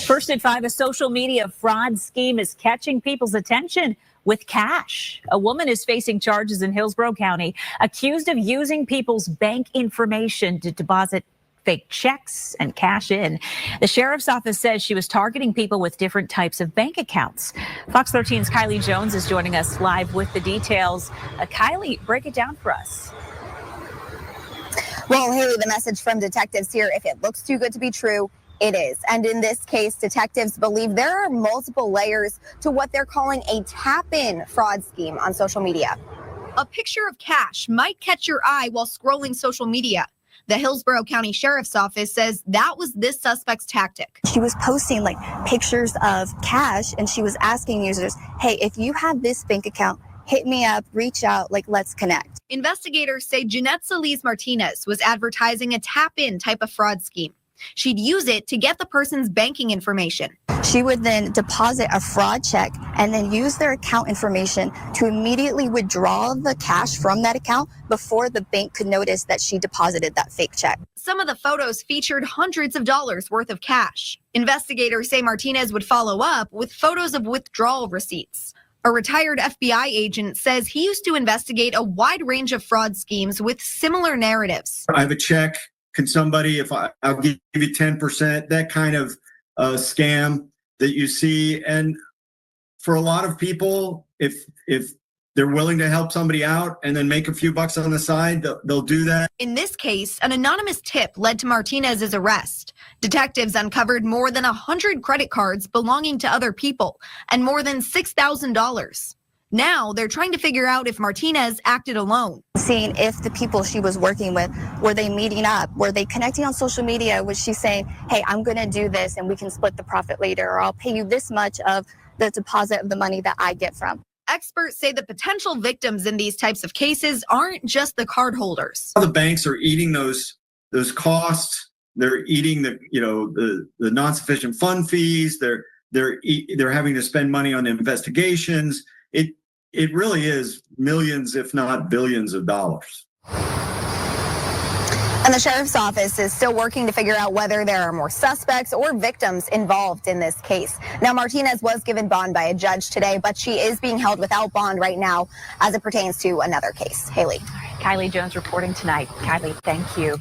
First at 5, a social media fraud scheme is catching people's attention with cash. A woman is facing charges in Hillsborough County, accused of using people's bank information to deposit fake checks and cash in. The sheriff's office says she was targeting people with different types of bank accounts. Fox 13's Kylie Jones is joining us live with the details. Kylie, break it down for us. Well, Haley, the message from detectives here, if it looks too good to be true, it is. And in this case, detectives believe there are multiple layers to what they're calling a tap-in fraud scheme on social media. A picture of cash might catch your eye while scrolling social media. The Hillsborough County Sheriff's Office says that was this suspect's tactic. She was posting like pictures of cash, and she was asking users, hey, if you have this bank account, hit me up, reach out, like, let's connect. Investigators say Jeanette Solis Martinez was advertising a tap-in type of fraud scheme. She'd use it to get the person's banking information. She would then deposit a fraud check and then use their account information to immediately withdraw the cash from that account before the bank could notice that she deposited that fake check. Some of the photos featured hundreds of dollars worth of cash. Investigators say Martinez would follow up with photos of withdrawal receipts. A retired FBI agent says he used to investigate a wide range of fraud schemes with similar narratives. I have a check. Can somebody, I'll give you 10%, that kind of scam that you see. And for a lot of people, if they're willing to help somebody out and then make a few bucks on the side, they'll do that. In this case, an anonymous tip led to Martinez's arrest. Detectives uncovered more than 100 credit cards belonging to other people and more than $6,000. Now they're trying to figure out if Martinez acted alone. Seeing if the people she was working with, were they meeting up? Were they connecting on social media? Was she saying, hey, I'm going to do this and we can split the profit later, or I'll pay you this much of the deposit of the money that I get from? Experts say the potential victims in these types of cases aren't just the cardholders. The banks are eating those costs. They're eating the non-sufficient fund fees. They're having to spend money on investigations. It really is millions, if not billions of dollars. And the sheriff's office is still working to figure out whether there are more suspects or victims involved in this case. Now, Martinez was given bond by a judge today, but she is being held without bond right now as it pertains to another case. Haley. Kylie Jones reporting tonight. Kylie, thank you.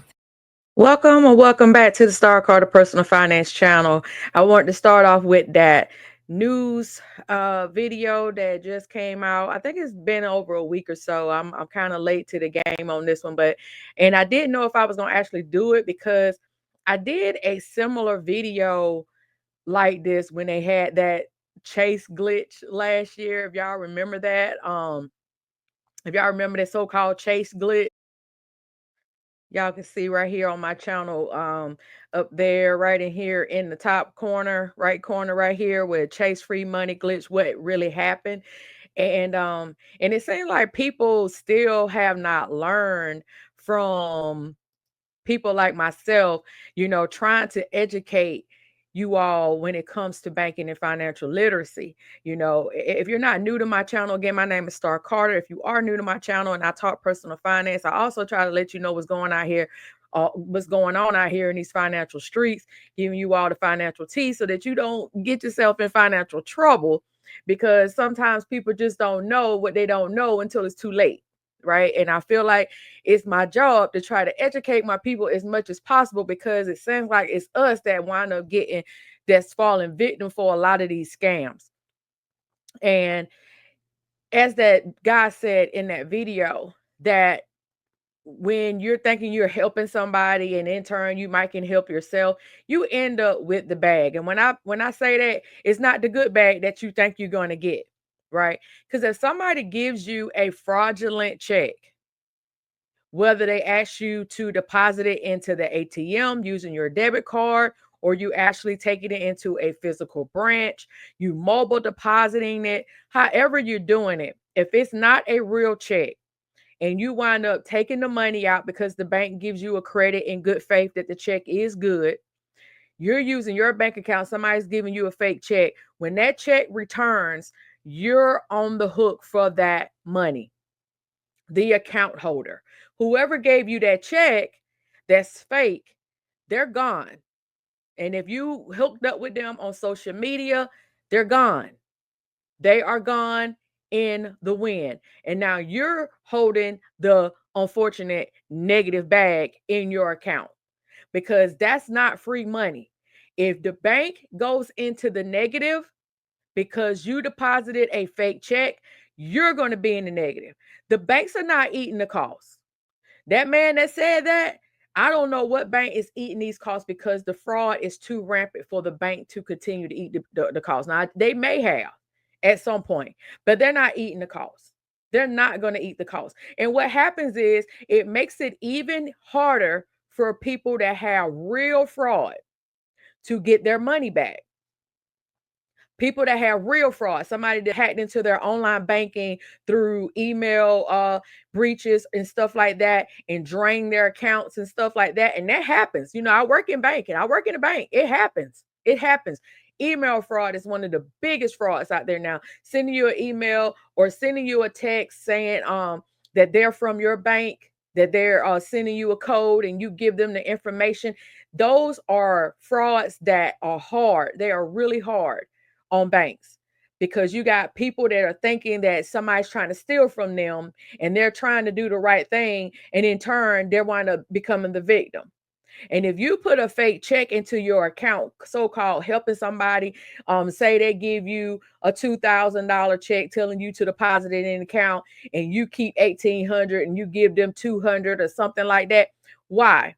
Welcome back to the Starr Carter Personal Finance Channel. I want to start off with that news video that just came out. I think it's been over a week or so. I'm kind of late to the game on this one, and I didn't know if I was going to actually do it because I did a similar video like this when they had that chase glitch last year. If y'all remember that, if y'all remember that so-called chase glitch, y'all can see right here on my channel, up there, right in here in the top corner, right corner right here where chase free money glitch, what really happened. And it seems like people still have not learned from people like myself, trying to educate you all when it comes to banking and financial literacy. If you're not new to my channel, again, my name is Starr Carter. If you are new to my channel and I talk personal finance, I also try to let you know what's going on out here in these financial streets, giving you all the financial tea so that you don't get yourself in financial trouble, because sometimes people just don't know what they don't know until it's too late. Right. And I feel like it's my job to try to educate my people as much as possible, because it seems like it's us that wind up that's falling victim for a lot of these scams. And as that guy said in that video, that when you're thinking you're helping somebody and in turn you might can help yourself, you end up with the bag. And when I say that, it's not the good bag that you think you're going to get. Right? Because if somebody gives you a fraudulent check, whether they ask you to deposit it into the ATM using your debit card, or you actually taking it into a physical branch, you mobile depositing it, however you're doing it, if it's not a real check and you wind up taking the money out because the bank gives you a credit in good faith that the check is good, you're using your bank account, somebody's giving you a fake check. When that check returns, you're on the hook for that money. The account holder, whoever gave you that check that's fake, they're gone. And if you hooked up with them on social media, they're gone. They are gone in the wind. And now you're holding the unfortunate negative bag in your account, because that's not free money. If the bank goes into the negative because you deposited a fake check, you're going to be in the negative. The banks are not eating the cost. That man that said that, I don't know what bank is eating these costs, because the fraud is too rampant for the bank to continue to eat the cost. Now, they may have at some point, but they're not eating the cost. They're not going to eat the cost. And what happens is it makes it even harder for people that have real fraud to get their money back. People that have real fraud, somebody that hacked into their online banking through email breaches and stuff like that, and drain their accounts and stuff like that. And that happens. You know, I work in banking. I work in a bank. It happens. It happens. Email fraud is one of the biggest frauds out there now. Sending you an email or sending you a text saying that they're from your bank, that they're sending you a code, and you give them the information. Those are frauds that are hard. They are really hard on banks, because you got people that are thinking that somebody's trying to steal from them, and they're trying to do the right thing, and in turn they're wind up becoming the victim. And if you put a fake check into your account, so-called helping somebody, say they give you a $2,000 check telling you to deposit it in an account, and you keep $1,800 and you give them $200 or something like that. Why?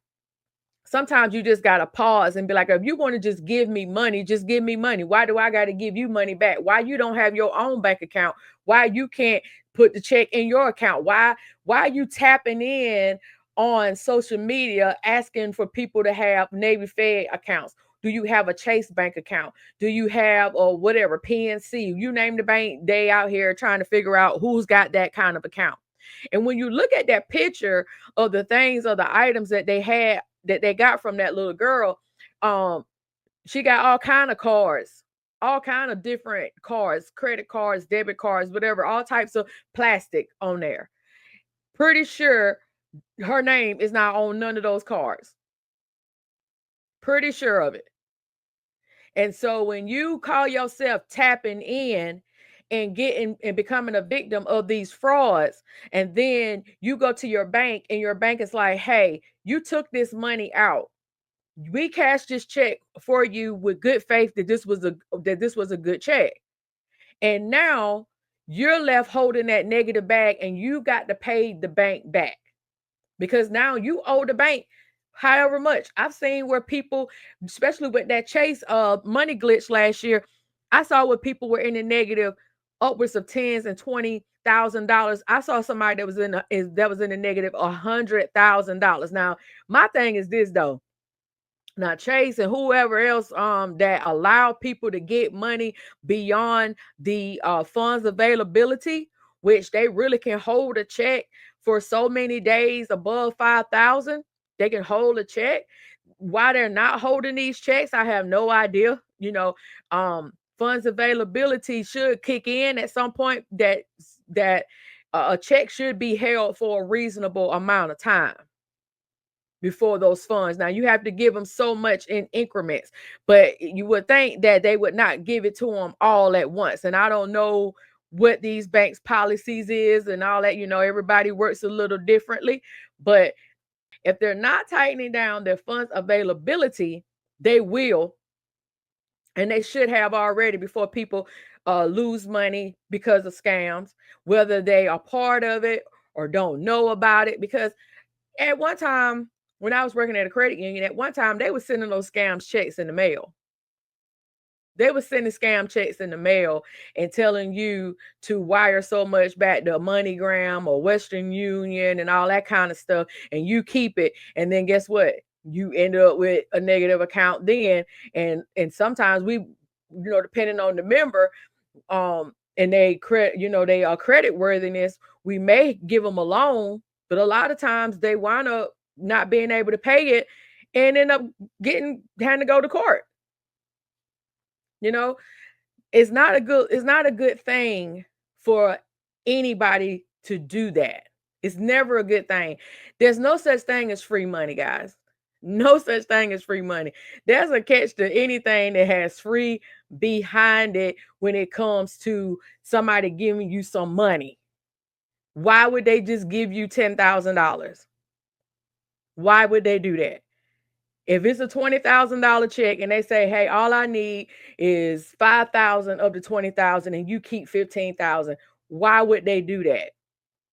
Sometimes you just got to pause and be like, if you want to just give me money, just give me money. Why do I got to give you money back? Why you don't have your own bank account? Why you can't put the check in your account? Why are you tapping in on social media asking for people to have Navy Fed accounts? Do you have a Chase bank account? Do you have, or whatever, PNC? You name the bank, they out here trying to figure out who's got that kind of account. And when you look at that picture of the things or the items that they had, that they got from that little girl, she got all kind of cards, all kind of different cards, credit cards, debit cards, whatever, all types of plastic on there. Pretty sure her name is not on none of those cards. Pretty sure of it. And so when you call yourself tapping in and getting and becoming a victim of these frauds, and then you go to your bank and your bank is like, hey, you took this money out, we cashed this check for you with good faith that this was a good check, and now you're left holding that negative bag, and you got to pay the bank back, because now you owe the bank however much. I've seen where people, especially with that Chase money glitch last year, I saw where people were in the negative upwards of tens and $20,000. I saw somebody that was in the negative $100,000. Now, my thing is this though. Now, Chase and whoever else that allow people to get money beyond the funds availability, which they really can hold a check for so many days above 5,000, they can hold a check. Why they're not holding these checks, I have no idea. You know, funds availability should kick in at some point, that a check should be held for a reasonable amount of time before those funds. Now you have to give them so much in increments, but you would think that they would not give it to them all at once. And I don't know what these banks' policies is and all that. You know, everybody works a little differently, but if they're not tightening down their funds availability, they will, and they should have already, before people lose money because of scams, whether they are part of it or don't know about it. Because at one time, when I was working at a credit union, at one time they were sending those scam checks in the mail. They were sending scam checks in the mail and telling you to wire so much back to MoneyGram or Western Union and all that kind of stuff, and you keep it. And then guess what? You end up with a negative account then. And sometimes we, depending on the member, and they are credit worthiness, we may give them a loan, but a lot of times they wind up not being able to pay it and end up having to go to court. It's not a good thing for anybody to do that. It's never a good thing. There's no such thing as free money, guys. No such thing as free money. There's a catch to anything that has free behind it when it comes to somebody giving you some money. Why would they just give you $10,000? Why would they do that? If it's a $20,000 check and they say, hey, all I need is 5,000 of the 20,000 and you keep 15,000, why would they do that?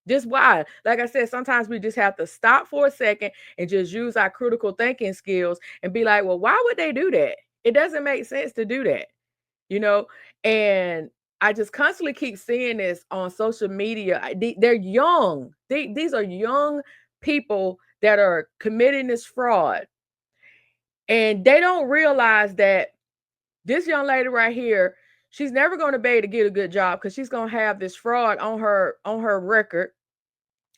Just why? Like I said, sometimes we just have to stop for a second and just use our critical thinking skills and be like, well, why would they do that? It doesn't make sense to do that, you know? And I just constantly keep seeing this on social media. They're young. These are young people that are committing this fraud. And they don't realize that this young lady right here, she's never going to be able to get a good job because she's going to have this fraud on her record.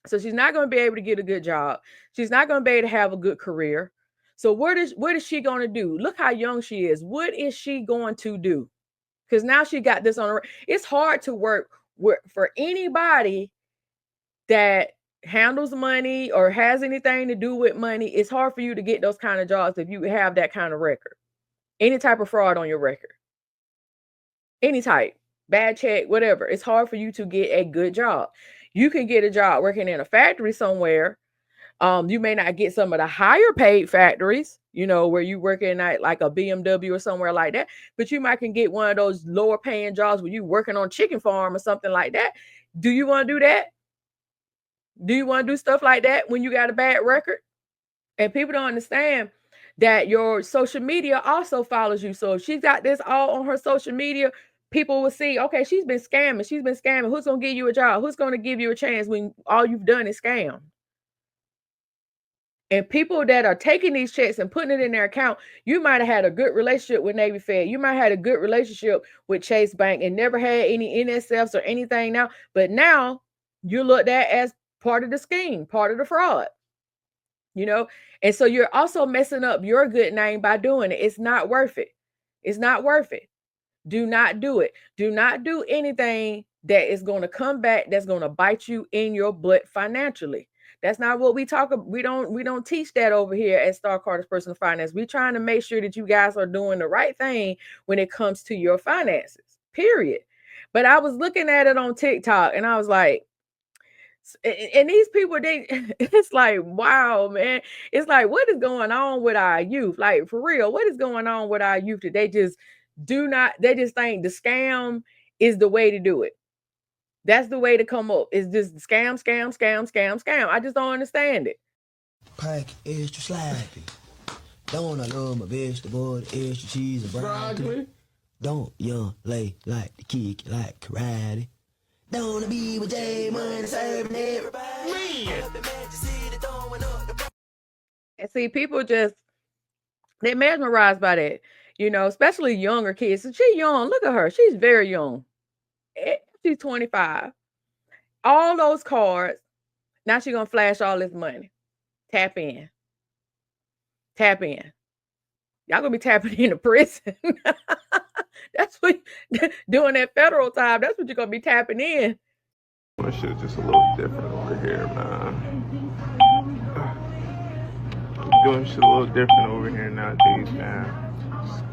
So she's not going to be able to get a good job. She's not going to be able to have a good career. So what is she going to do? Look how young she is. What is she going to do? Because now she got this on her. It's hard to work for anybody that handles money or has anything to do with money. It's hard for you to get those kind of jobs if you have that kind of record. Any type of fraud on your record. Any type. Bad check, whatever. It's hard for you to get a good job. You can get a job working in a factory somewhere. You may not get some of the higher paid factories, where you working at like a BMW or somewhere like that, but you might can get one of those lower paying jobs where you working on chicken farm or something like that. Do you want to do that? Do you want to do stuff like that when you got a bad record? And people don't understand that your social media also follows you. So if she's got this all on her social media, people will see, okay, she's been scamming. Who's going to give you a job? Who's going to give you a chance when all you've done is scam? And people that are taking these checks and putting it in their account, you might have had a good relationship with Navy Fed. You might have had a good relationship with Chase Bank and never had any NSFs or anything now. But now you're looked at as part of the scheme, part of the fraud. And so you're also messing up your good name by doing it. It's not worth it. It's not worth it. Do not do it. Do not do anything that is going to come back, that's going to bite you in your butt financially. That's not what we talk about. We don't teach that over here at Starr Carter's Personal Finance. We're trying to make sure that you guys are doing the right thing when it comes to your finances, period. But I was looking at it on TikTok and I was like, and these people, it's like, wow, man. It's like, what is going on with our youth? Like, for real, what is going on with our youth? They just think the scam is the way to do it. That's the way to come up. It's just scam, scam, scam, scam, scam. I just don't understand it. Pike extra sloppy. Don't I love my vegetable, extra cheese and broccoli. Don't young lay like the kick like karate. Don't I be with J Money serving everybody. And see, people they're mesmerized by that, especially younger kids. So she's young. Look at her. She's very young. She's 25. All those cards. Now she's going to flash all this money. Tap in. Tap in. Y'all going to be tapping into prison. That's what, doing that federal time, that's what you're going to be tapping in. That shit just a little different over here, man. Doing shit a little different over here nowadays, man.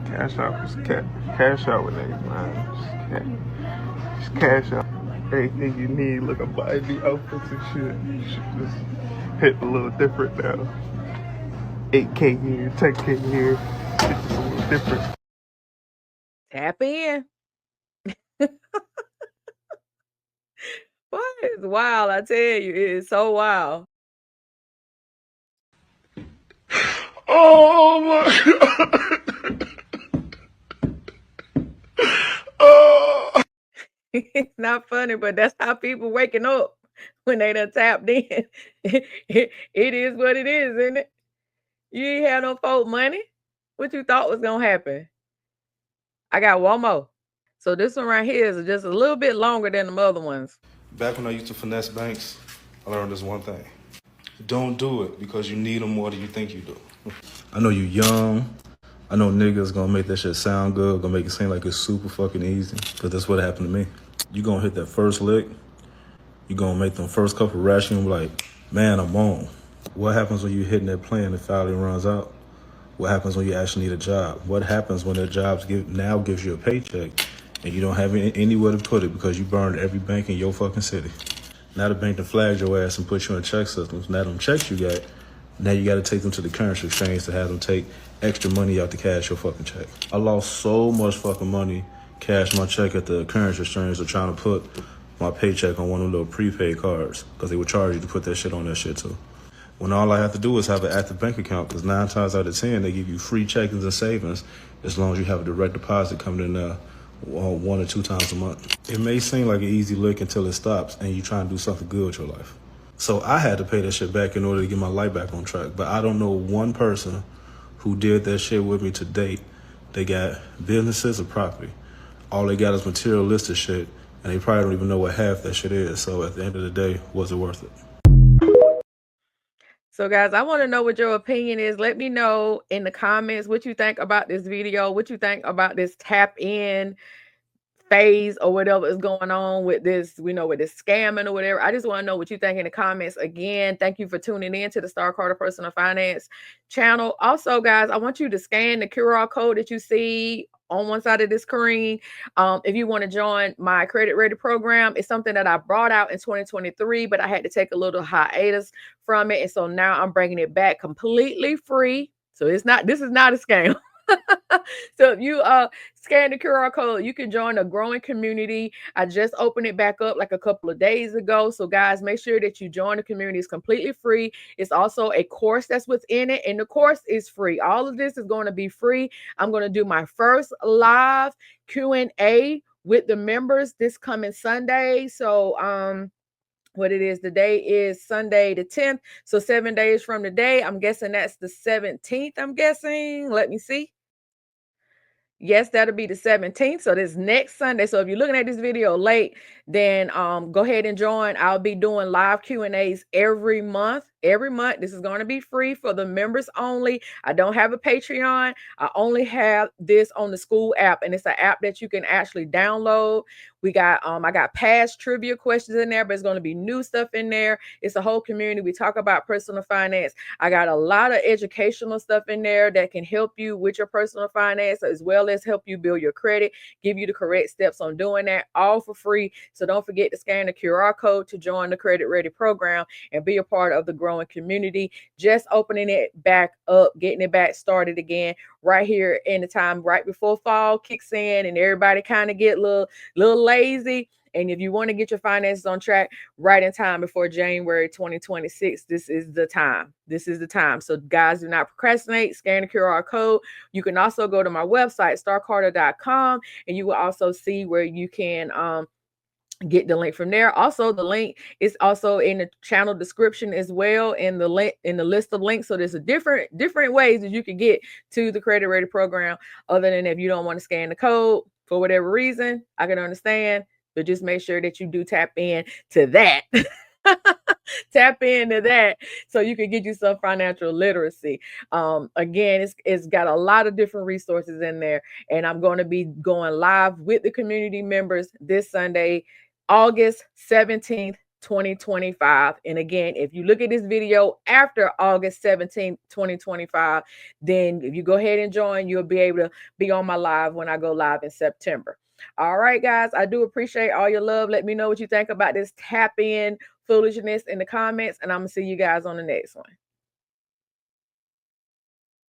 Just cash out with niggas, man. Just cash out. Anything you need, look, I'm buying the outfits and shit. Shit just hit a little different now. 8K here, 10K here. It's just a little different. Tap in. What is wild? I tell you, it is so wild. Oh my God. Oh. It's not funny, but that's how people waking up when they done tapped in. It is what it is, isn't it? You ain't had no folk money. What you thought was gonna happen? I got one more. So this one right here is just a little bit longer than the other ones. Back when I used to finesse banks, I learned this one thing. Don't do it because you need them more than you think you do. I know you young. I know niggas gonna make that shit sound good, gonna make it seem like it's super fucking easy, because that's what happened to me. You gonna hit that first lick, you gonna make them first couple racks, and you be like, man, I'm on. What happens when you're hitting that plan and finally runs out? What happens when you actually need a job? What happens when that job now gives you a paycheck and you don't have anywhere to put it because you burned every bank in your fucking city? Now the bank done flagged your ass and put you in check systems. Now them checks you got, now you got to take them to the currency exchange to have them take extra money out to cash your fucking check. I lost so much fucking money, cash my check at the currency exchange of trying to put my paycheck on one of them little prepaid cards because they would charge you to put that shit on that shit too. When all I have to do is have an active bank account, because 9 times out of 10, they give you free checkings and savings as long as you have a direct deposit coming in 1 or 2 times a month. It may seem like an easy lick until it stops and you try and do something good with your life. So I had to pay that shit back in order to get my life back on track. But I don't know one person who did that shit with me to date. They got businesses or property. All they got is materialistic shit, and they probably don't even know what half that shit is. So at the end of the day, was it worth it? So guys, I want to know what your opinion is. Let me know in the comments what you think about this video, what you think about this tap in phase or whatever is going on with this, with this scamming or whatever. I just want to know what you think in the comments. Again, thank you for tuning in to the Starr Carter Personal Finance channel. Also, guys, I want you to scan the QR code that you see on one side of this screen. If you want to join my Credit Ready program, it's something that I brought out in 2023, but I had to take a little hiatus from it. And so now I'm bringing it back completely free. So this is not a scam. So if you scan the QR code, you can join a growing community. I just opened it back up like a couple of days ago. So guys, make sure that you join the community. It's completely free. It's also a course that's within it, and the course is free. All of this is going to be free. I'm going to do my first live Q&A with the members this coming Sunday. So what it is, the day is Sunday the 10th. So 7 days from today, I'm guessing that's the 17th. I'm guessing. Let me see. Yes, that'll be the 17th. So this next Sunday. So if you're looking at this video late, then go ahead and join. I'll be doing live Q&As every month. Every month. This is going to be free for the members only. I don't have a Patreon. I only have this on the school app, and it's an app that you can actually download. We got I got past trivia questions in there, but it's going to be new stuff in there. It's a whole community. We talk about personal finance. I got a lot of educational stuff in there that can help you with your personal finance, as well as help you build your credit, give you the correct steps on doing that, all for free. So don't forget to scan the QR code to join the Credit Ready program and be a part of the growing community. Just opening it back up, getting it back started again right here in the time right before fall kicks in and everybody kind of get a little lazy. And if you want to get your finances on track right in time before January 2026, this is the time. This is the time. So guys, do not procrastinate. Scan the QR code. You can also go to my website, starrcarter.com, and you will also see where you can get the link from there. Also, the link is also in the channel description as well, in the link in the list of links. So there's a different ways that you can get to the Credit Ready program, other than if you don't want to scan the code for whatever reason. I can understand, but just make sure that you do tap in to that. Tap into that so you can get you some financial literacy. Again, it's got a lot of different resources in there, and I'm going to be going live with the community members this Sunday, August 17th, 2025. And again, if you look at this video after August 17th, 2025, then if you go ahead and join, you'll be able to be on my live when I go live in September. All right, guys, I do appreciate all your love. Let me know what you think about this tap in foolishness in the comments, and I'm gonna see you guys on the next one.